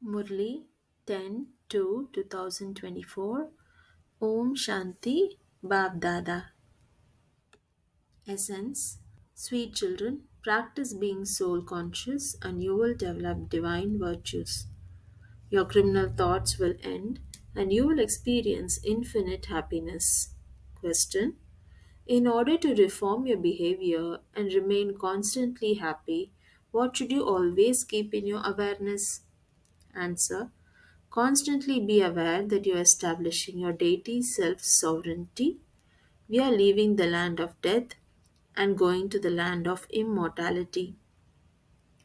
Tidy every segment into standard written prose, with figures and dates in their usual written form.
Murli 10 2024 Om Shanti Bab Dada. Essence. Sweet children, practice being soul conscious and you will develop divine virtues. Your criminal thoughts will end and you will experience infinite happiness. Question. In order to reform your behavior and remain constantly happy, what should you always keep in your awareness? Answer. Constantly be aware that you are establishing your deity's self sovereignty. We are leaving the land of death and going to the land of immortality.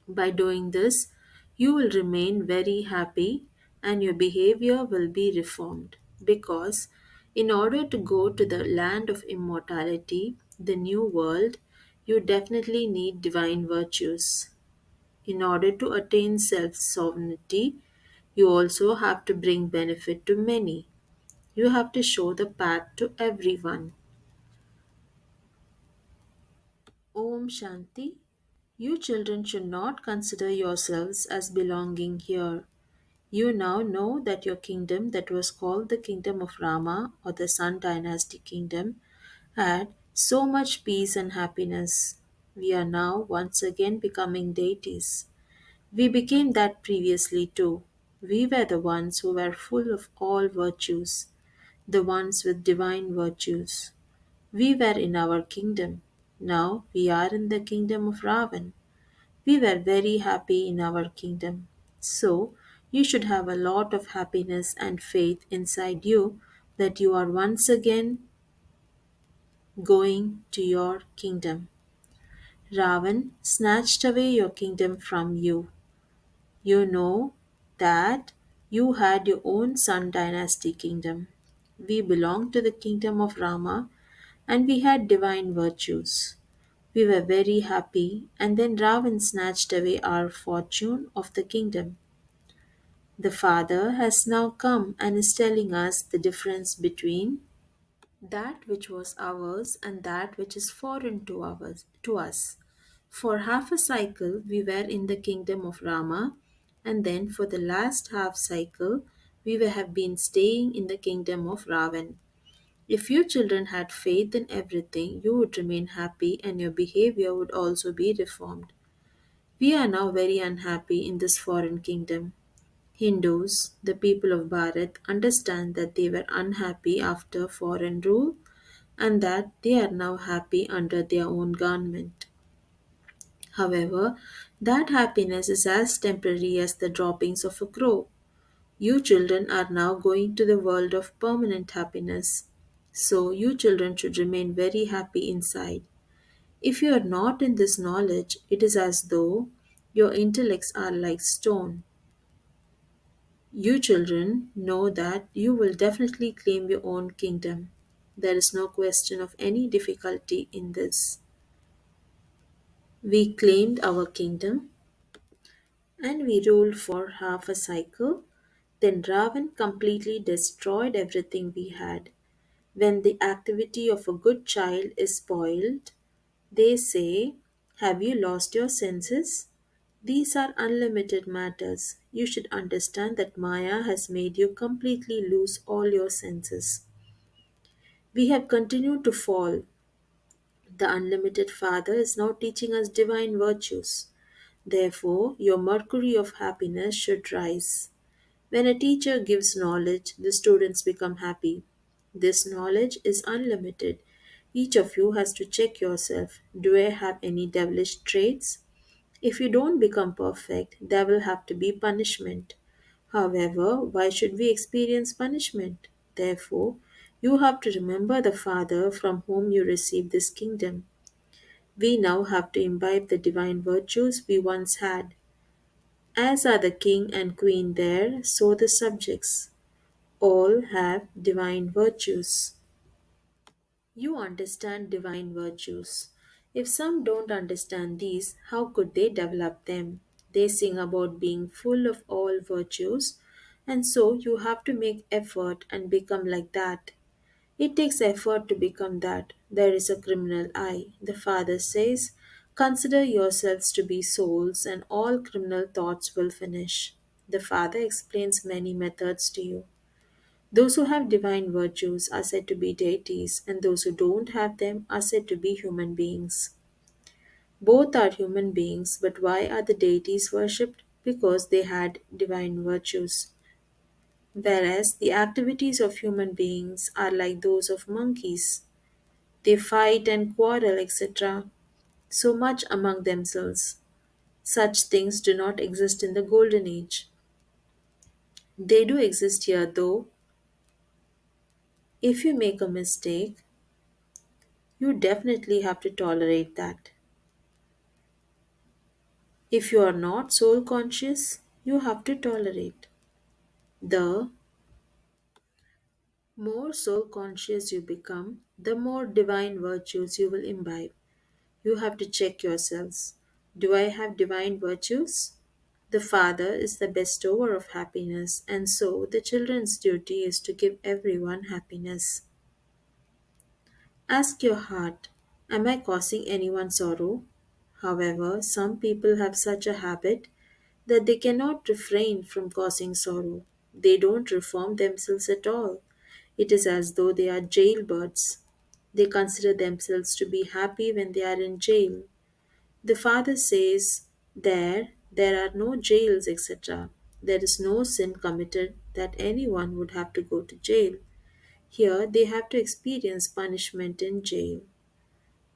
By doing this, you will remain very happy and your behavior will be reformed. Because, in order to go to the land of immortality, the new world, you definitely need divine virtues. In order to attain self sovereignty, you also have to bring benefit to many. You have to show the path to everyone. Om Shanti. You children should not consider yourselves as belonging here. You now know that your kingdom, that was called the kingdom of Rama or the Sun Dynasty kingdom, had so much peace and happiness. We are now once again becoming deities. We became that previously too. We were the ones who were full of all virtues, the ones with divine virtues. We were in our kingdom. Now we are in the kingdom of Ravan. We were very happy in our kingdom. So, you should have a lot of happiness and faith inside you that you are once again going to your kingdom. Ravan snatched away your kingdom from you. You know that you had your own Sun Dynasty kingdom. We belonged to the kingdom of Rama and we had divine virtues. We were very happy, and then Ravan snatched away our fortune of the kingdom. The Father has now come and is telling us the difference between that which was ours and that which is foreign to us. For half a cycle we were in the kingdom of Rama, and then for the last half cycle have been staying in the kingdom of Ravan. If you children had faith in everything, you would remain happy and your behavior would also be reformed. We are now very unhappy in this foreign kingdom. Hindus, the people of Bharat, understand that they were unhappy after foreign rule and that they are now happy under their own government. However, that happiness is as temporary as the droppings of a crow. You children are now going to the world of permanent happiness. So, you children should remain very happy inside. If you are not in this knowledge, it is as though your intellects are like stone. You children know that you will definitely claim your own kingdom. There is no question of any difficulty in this. We claimed our kingdom and we ruled for half a cycle. Then Ravan completely destroyed everything we had. When the activity of a good child is spoiled, they say, have you lost your senses? These are unlimited matters. You should understand that Maya has made you completely lose all your senses. We have continued to fall. The unlimited Father is now teaching us divine virtues. Therefore, your mercury of happiness should rise. When a teacher gives knowledge, the students become happy. This knowledge is unlimited. Each of you has to check yourself. Do I have any devilish traits? If you don't become perfect, there will have to be punishment. However, why should we experience punishment? Therefore, you have to remember the Father from whom you received this kingdom. We now have to imbibe the divine virtues we once had. As are the king and queen there, so the subjects. All have divine virtues. You understand divine virtues. If some don't understand these, how could they develop them? They sing about being full of all virtues, and so you have to make effort and become like that. It takes effort to become that. There is a criminal eye. The Father says, consider yourselves to be souls, and all criminal thoughts will finish. The Father explains many methods to you. Those who have divine virtues are said to be deities, and those who don't have them are said to be human beings. Both are human beings, but why are the deities worshipped? Because they had divine virtues. Whereas the activities of human beings are like those of monkeys. They fight and quarrel, etc., so much among themselves. Such things do not exist in the Golden Age. They do exist here, though. If you make a mistake, you definitely have to tolerate that. If you are not soul conscious, you have to tolerate. The more soul conscious you become, the more divine virtues you will imbibe. You have to check yourselves. Do I have divine virtues? The Father is the bestower of happiness, and so the children's duty is to give everyone happiness. Ask your heart, am I causing anyone sorrow? However, some people have such a habit that they cannot refrain from causing sorrow. They don't reform themselves at all. It is as though they are jailbirds. They consider themselves to be happy when they are in jail. The Father says, there are no jails, etc. There is no sin committed that anyone would have to go to jail. Here they have to experience punishment in jail.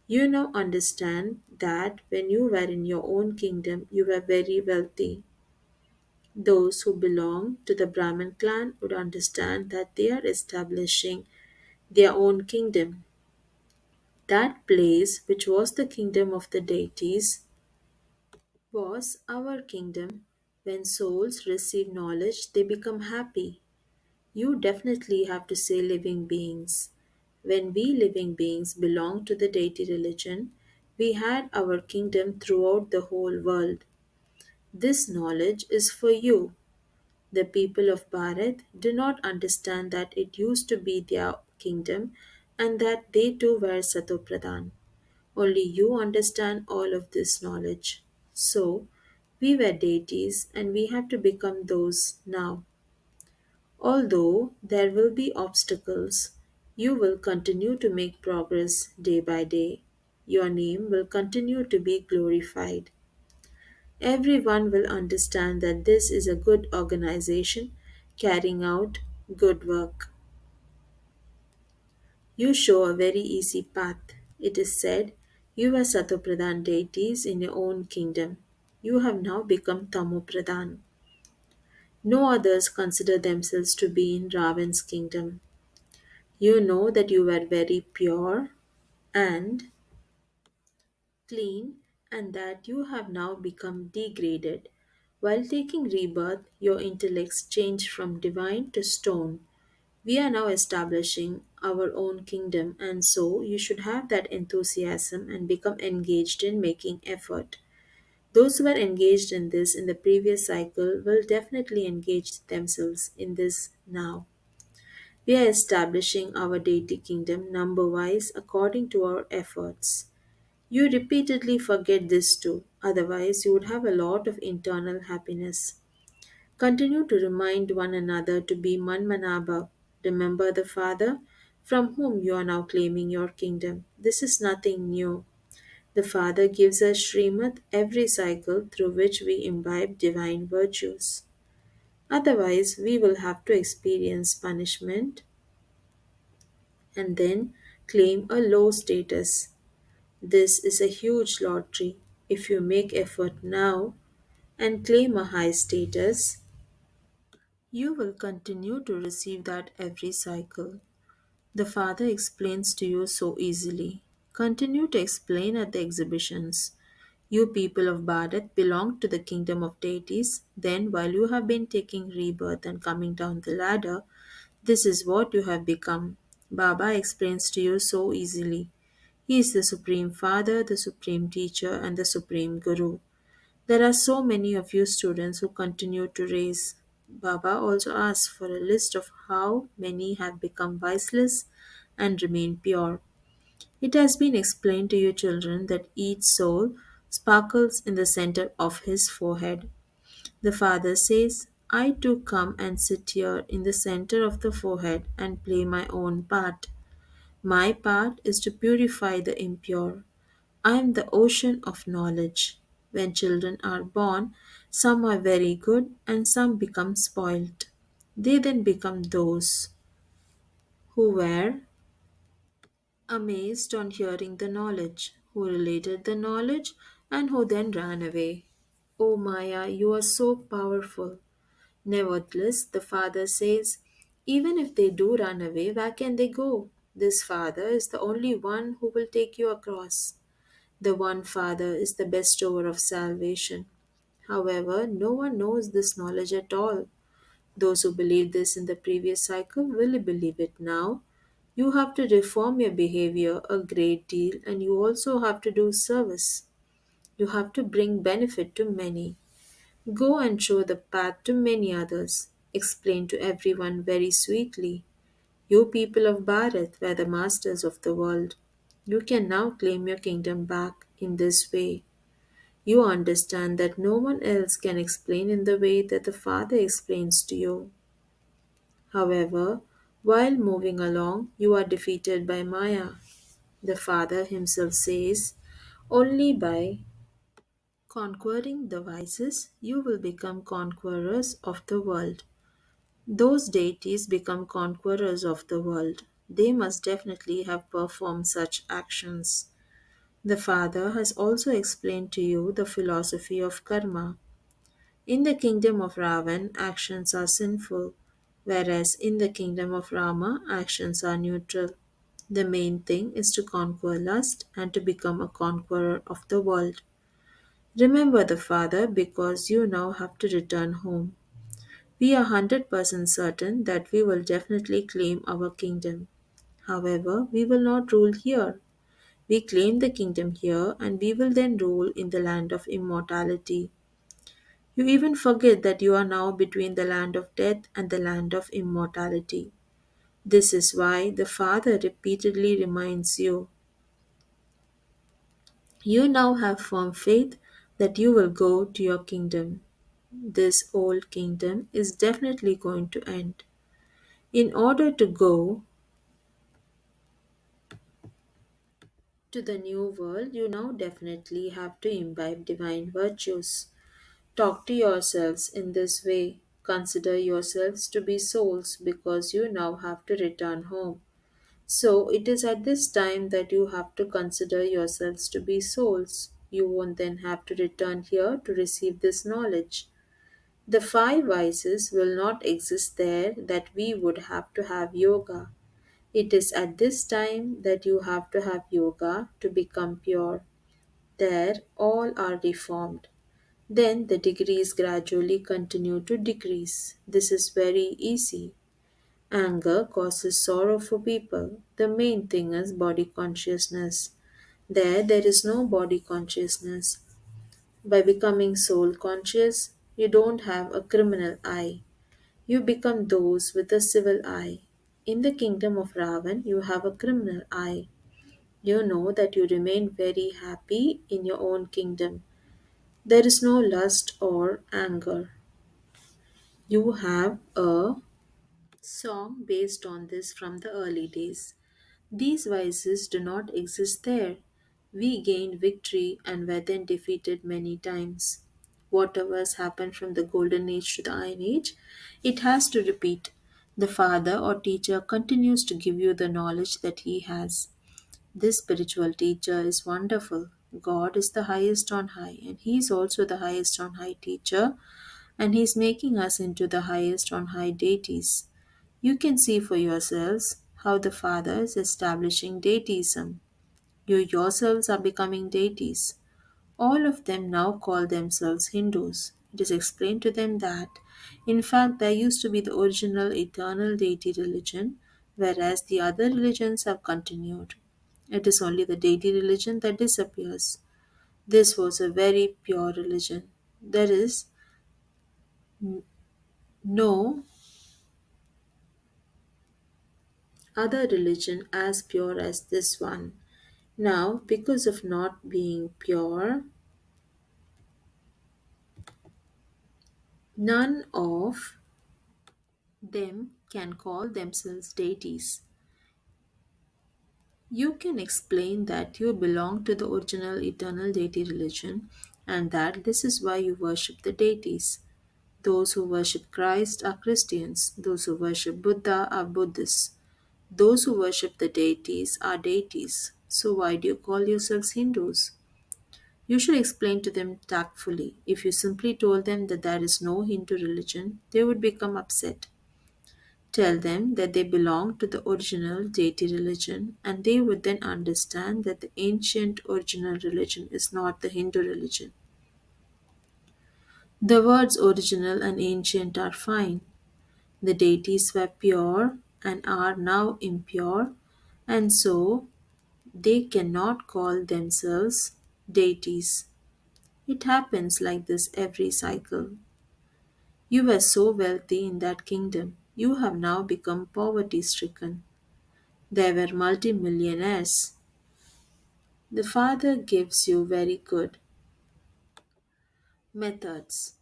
You now understand that when you were in your own kingdom, you were very wealthy. Those who belong to the Brahmin clan would understand that they are establishing their own kingdom. That place, which was the kingdom of the deities, was our kingdom. When souls receive knowledge, they become happy. You definitely have to say living beings. When we living beings belong to the deity religion, we had our kingdom throughout the whole world. This knowledge is for you. The people of Bharat do not understand that it used to be their kingdom and that they too were Satopradhan. Only you understand all of this knowledge. So, we were deities and we have to become those now. Although there will be obstacles, you will continue to make progress day by day. Your name will continue to be glorified. Everyone will understand that this is a good organization carrying out good work. You show a very easy path. It is said, you were Satopradhan deities in your own kingdom. You have now become Tamopradhan. No others consider themselves to be in Ravan's kingdom. You know that you were very pure and clean and that you have now become degraded. While taking rebirth, your intellects changed from divine to stone. We are now establishing our own kingdom, and so you should have that enthusiasm and become engaged in making effort. Those who were engaged in this in the previous cycle will definitely engage themselves in this now. We are establishing our deity kingdom number wise according to our efforts. You repeatedly forget this too, otherwise, you would have a lot of internal happiness. Continue to remind one another to be Manmanabha. Remember the Father from whom you are now claiming your kingdom. This is nothing new. The Father gives us Srimad every cycle through which we imbibe divine virtues. Otherwise, we will have to experience punishment and then claim a low status. This is a huge lottery. If you make effort now and claim a high status, you will continue to receive that every cycle. The Father explains to you so easily. Continue to explain at the exhibitions. You people of Bharat belong to the kingdom of deities. Then, while you have been taking rebirth and coming down the ladder, this is what you have become. Baba explains to you so easily. He is the Supreme Father, the Supreme Teacher, and the Supreme Guru. There are so many of you students who continue to raise. Baba also asks for a list of how many have become viceless and remain pure. It has been explained to you children that each soul sparkles in the center of his forehead. The Father says, I too come and sit here in the center of the forehead and play my own part. My part is to purify the impure. I am the ocean of knowledge. When children are born, some are very good and some become spoilt. They then become those who were amazed on hearing the knowledge, who related the knowledge, and who then ran away. O Maya, you are so powerful. Nevertheless, the father says, even if they do run away, where can they go? This father is the only one who will take you across. The one Father is the bestower of salvation. However, no one knows this knowledge at all. Those who believed this in the previous cycle will believe it now. You have to reform your behavior a great deal, and you also have to do service. You have to bring benefit to many. Go and show the path to many others. Explain to everyone very sweetly. You people of Bharat were the masters of the world. You can now claim your kingdom back in this way. You understand that no one else can explain in the way that the Father explains to you. However, while moving along, you are defeated by Maya. The Father himself says, only by conquering the vices you will become conquerors of the world. Those deities become conquerors of the world. They must definitely have performed such actions. The Father has also explained to you the philosophy of karma. In the kingdom of Ravan, actions are sinful, whereas in the kingdom of Rama, actions are neutral. The main thing is to conquer lust and to become a conqueror of the world. Remember the Father because you now have to return home. We are 100% certain that we will definitely claim our kingdom. However, we will not rule here. We claim the kingdom here and we will then rule in the land of immortality. You even forget that you are now between the land of death and the land of immortality. This is why the Father repeatedly reminds you. You now have firm faith that you will go to your kingdom. This old kingdom is definitely going to end. In order to go to the new world, you now definitely have to imbibe divine virtues. Talk to yourselves in this way. Consider yourselves to be souls because you now have to return home. So it is at this time that you have to consider yourselves to be souls. You won't then have to return here to receive this knowledge. The five vices will not exist there that we would have to have yoga. It is at this time that you have to have yoga to become pure. There all are reformed. Then the degrees gradually continue to decrease. This is very easy. Anger causes sorrow for people. The main thing is body consciousness. There is no body consciousness. By becoming soul conscious, you don't have a criminal eye. You become those with a civil eye. In the kingdom of Ravan, you have a criminal eye. You know that you remain very happy in your own kingdom. There is no lust or anger. You have a song based on this from the early days. These vices do not exist there. We gained victory and were then defeated many times. Whatever has happened from the golden age to the iron age, it has to repeat. The father or teacher continues to give you the knowledge that he has. This spiritual teacher is wonderful. God is the highest on high, and He is also the highest on high teacher, and He is making us into the highest on high deities. You can see for yourselves how the Father is establishing deityism. You yourselves are becoming deities. All of them now call themselves Hindus. It is explained to them that, in fact, there used to be the original eternal deity religion, whereas the other religions have continued. It is only the deity religion that disappears. This was a very pure religion. There is no other religion as pure as this one. Now, because of not being pure, None of them can call themselves deities. You can explain that you belong to the original eternal deity religion and that this is why you worship the deities. Those who worship Christ are Christians, those who worship Buddha are Buddhists, those who worship the deities are deities. So, why do you call yourselves Hindus? You should explain to them tactfully. If you simply told them that there is no Hindu religion, they would become upset. Tell them that they belong to the original deity religion, and they would then understand that the ancient original religion is not the Hindu religion. The words original and ancient are fine. The deities were pure and are now impure, and so they cannot call themselves deities. It happens like this every cycle. You were so wealthy in that kingdom, you have now become poverty stricken. There were multimillionaires. The Father gives you very good methods.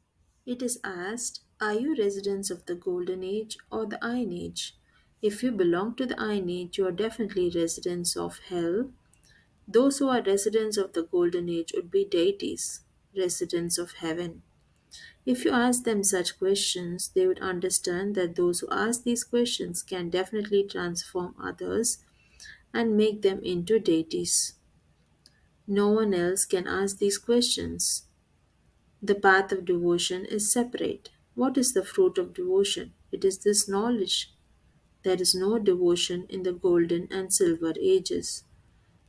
It is asked, are you residents of the Golden Age or the Iron Age? If you belong to the Iron Age, you are definitely residents of hell. Those who are residents of the Golden Age would be deities, residents of heaven. If you ask them such questions, they would understand that those who ask these questions can definitely transform others and make them into deities. No one else can ask these questions. The path of devotion is separate. What is the fruit of devotion? It is this knowledge. There is no devotion in the golden and silver ages.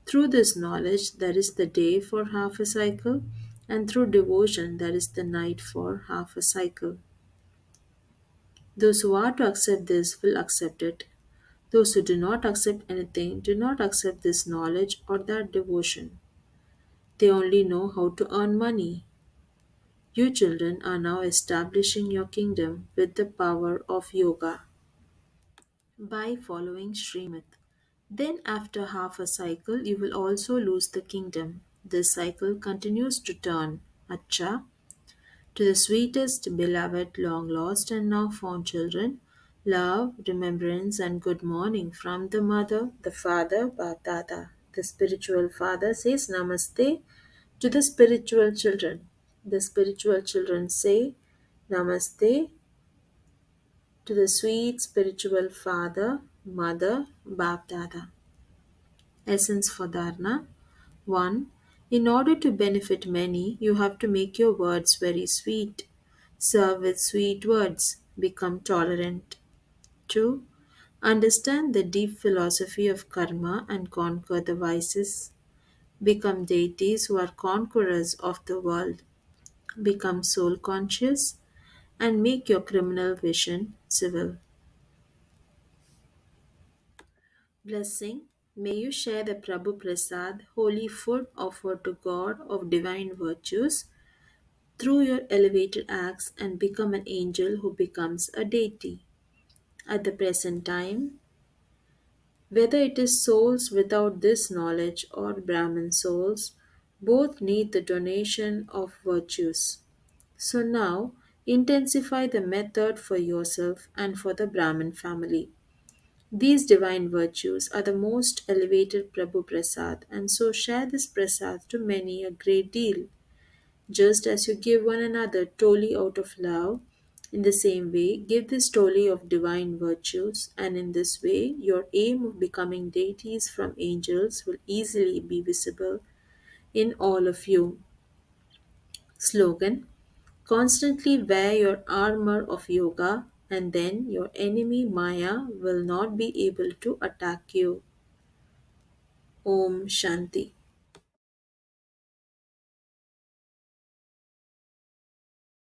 Through this knowledge, there is the day for half a cycle, and through devotion, there is the night for half a cycle. Those who are to accept this will accept it. Those who do not accept anything do not accept this knowledge or that devotion. They only know how to earn money. You children are now establishing your kingdom with the power of yoga by following Srimad. Then, after half a cycle, you will also lose the kingdom. This cycle continues to turn. Acha, to the sweetest, beloved, long lost, and now found children, love, remembrance, and good morning from the mother, the father, Bapdada. The spiritual father says Namaste to the spiritual children. The spiritual children say Namaste to the sweet spiritual father, mother, Bapdada. Essence for Dharna 1. In order to benefit many, you have to make your words very sweet. Serve with sweet words. Become tolerant. 2. Understand the deep philosophy of karma and conquer the vices. Become deities who are conquerors of the world. Become soul conscious and make your criminal vision civil. Blessing. May you share the Prabhu Prasad, holy food offered to God of divine virtues, through your elevated acts and become an angel who becomes a deity. At the present time, whether it is souls without this knowledge or Brahmin souls, both need the donation of virtues. So now, intensify the method for yourself and for the Brahmin family. These divine virtues are the most elevated Prabhu Prasad, and so share this Prasad to many a great deal. Just as you give one another toli out of love, in the same way, give this toli of divine virtues, and in this way, your aim of becoming deities from angels will easily be visible in all of you. Slogan. Constantly wear your armor of yoga, and then your enemy Maya will not be able to attack you. Om Shanti.